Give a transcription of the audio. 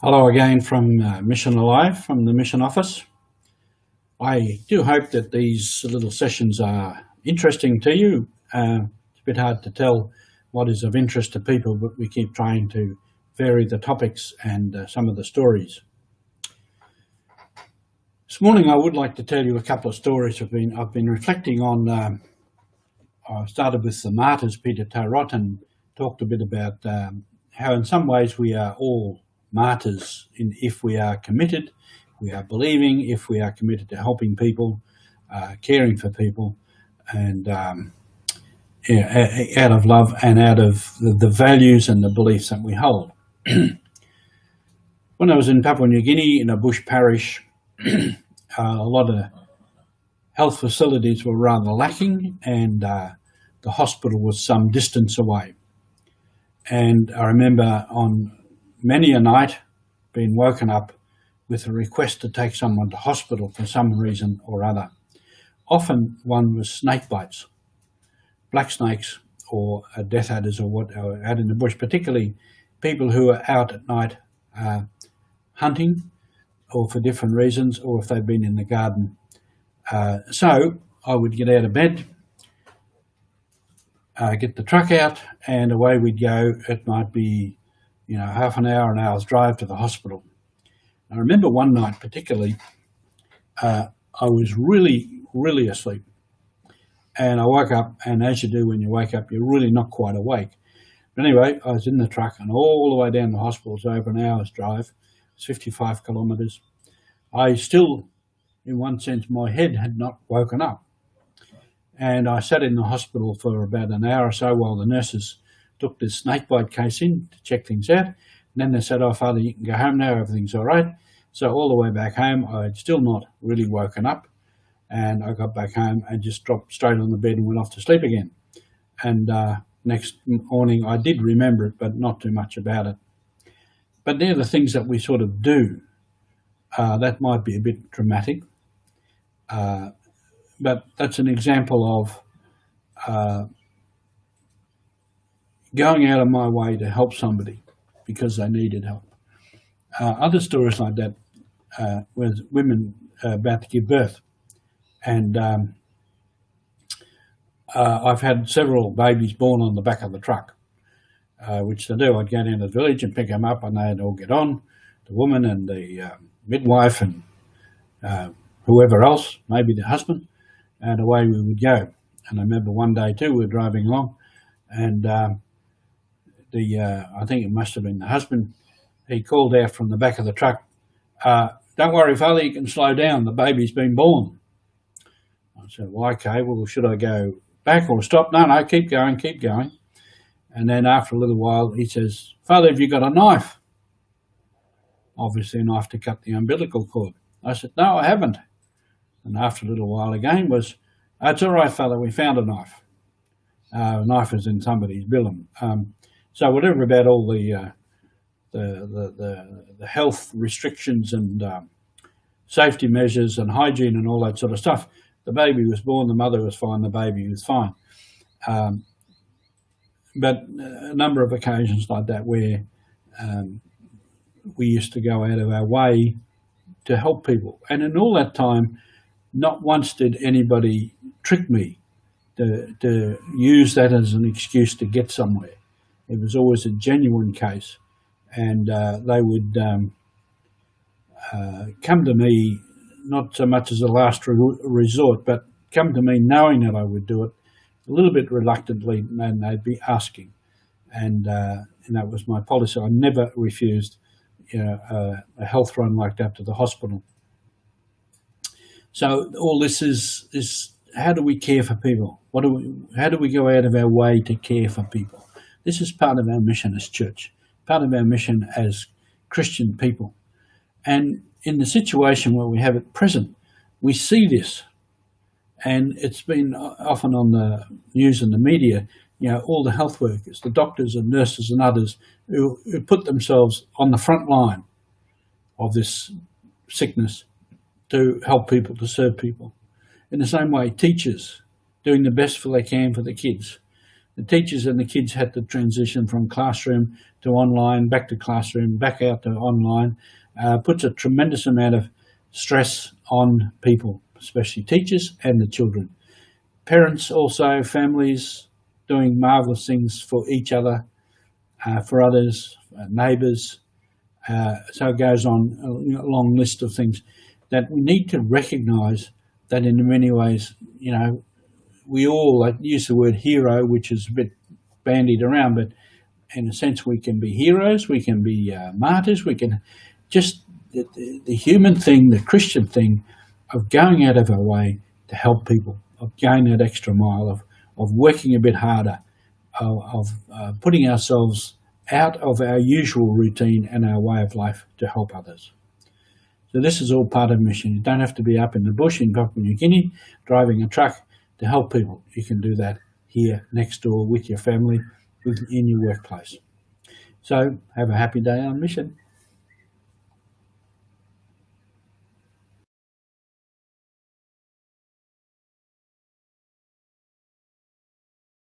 Hello again from Mission Alive, from the Mission Office. I do hope that these little sessions are interesting to you. It's a bit hard to tell what is of interest to people, but we keep trying to vary the topics and some of the stories. This morning I would like to tell you a couple of stories I've been reflecting on. I started with the martyrs, Peter Tarot, and talked a bit about how in some ways we are all martyrs if we are committed, we are believing, if we are committed to helping people, caring for people, and out of love and out of the values and the beliefs that we hold. When I was in Papua New Guinea in a bush parish, a lot of health facilities were rather lacking, and the hospital was some distance away. And I remember on many a night being woken up with a request to take someone to hospital for some reason or other. Often one was snake bites, black snakes or death adders or what are out in the bush, particularly people who are out at night hunting or for different reasons, or if they've been in the garden. So I would get out of bed, get the truck out, and away we'd go. It might be half an hour, an hour's drive to the hospital. I remember one night particularly, I was really asleep. And I woke up, and as you do when you wake up, you're really not quite awake. But anyway, I was in the truck, and all the way down to the hospital, it's over an hour's drive. It's 55 kilometres. I still, in one sense, my head had not woken up. And I sat in the hospital for about an hour or so while the nurses took this snakebite case in to check things out. And then they said, "Oh, Father, you can go home now, everything's all right." So all the way back home, I'd still not really woken up. And I got back home and just dropped straight on the bed and went off to sleep again. And next morning, I did remember it, but not too much about it. But they're the things that we sort of do. That might be a bit dramatic. But that's an example of going out of my way to help somebody because they needed help. Other stories like that was women about to give birth. And I've had several babies born on the back of the truck, which they do. I'd go down to the village and pick them up, and they'd all get on, the woman and the midwife and whoever else, maybe the husband, and away we would go. And I remember one day too, we were driving along, and I think it must have been the husband, he called out from the back of the truck, "Don't worry, Father, you can slow down, the baby's been born." I said, "Well, okay, well, should I go back or stop?" No, keep going, keep going. And then after a little while, he says, "Father, have you got a knife?" Obviously a knife to cut the umbilical cord. I said, "No, I haven't." And after a little while again was, "It's all right, Father, we found a knife." A knife was in somebody's billum. So whatever about all the health restrictions and safety measures and hygiene and all that sort of stuff, the baby was born, the mother was fine, the baby was fine. But a number of occasions like that where we used to go out of our way to help people. And in all that time, not once did anybody trick me to use that as an excuse to get somewhere. It was always a genuine case. And they would come to me, not so much as a last resort, but come to me knowing that I would do it a little bit reluctantly, and they'd be asking. And that was my policy. I never refused a health run like that to the hospital. So all this is how do we care for people? How do we go out of our way to care for people? This is part of our mission as church, part of our mission as Christian people. And in the situation where we have it present, we see this. And it's been often on the news and the media, all the health workers, the doctors and nurses and others who put themselves on the front line of this sickness to help people, to serve people. In the same way, teachers doing the best they can for the kids. The teachers and the kids had to transition from classroom to online, back to classroom, back out to online. Puts a tremendous amount of stress on people, especially teachers and the children. Parents also, families doing marvellous things for each other, for others, neighbours. So it goes on a long list of things that we need to recognise that in many ways, we all use the word hero, which is a bit bandied around, but in a sense we can be heroes, we can be martyrs, we can just the human thing, the Christian thing of going out of our way to help people, of going that extra mile, of working a bit harder, of putting ourselves out of our usual routine and our way of life to help others. So this is all part of mission. You don't have to be up in the bush in Papua New Guinea driving a truck to help people. You can do that here next door with your family, in your workplace. So have a happy day on mission.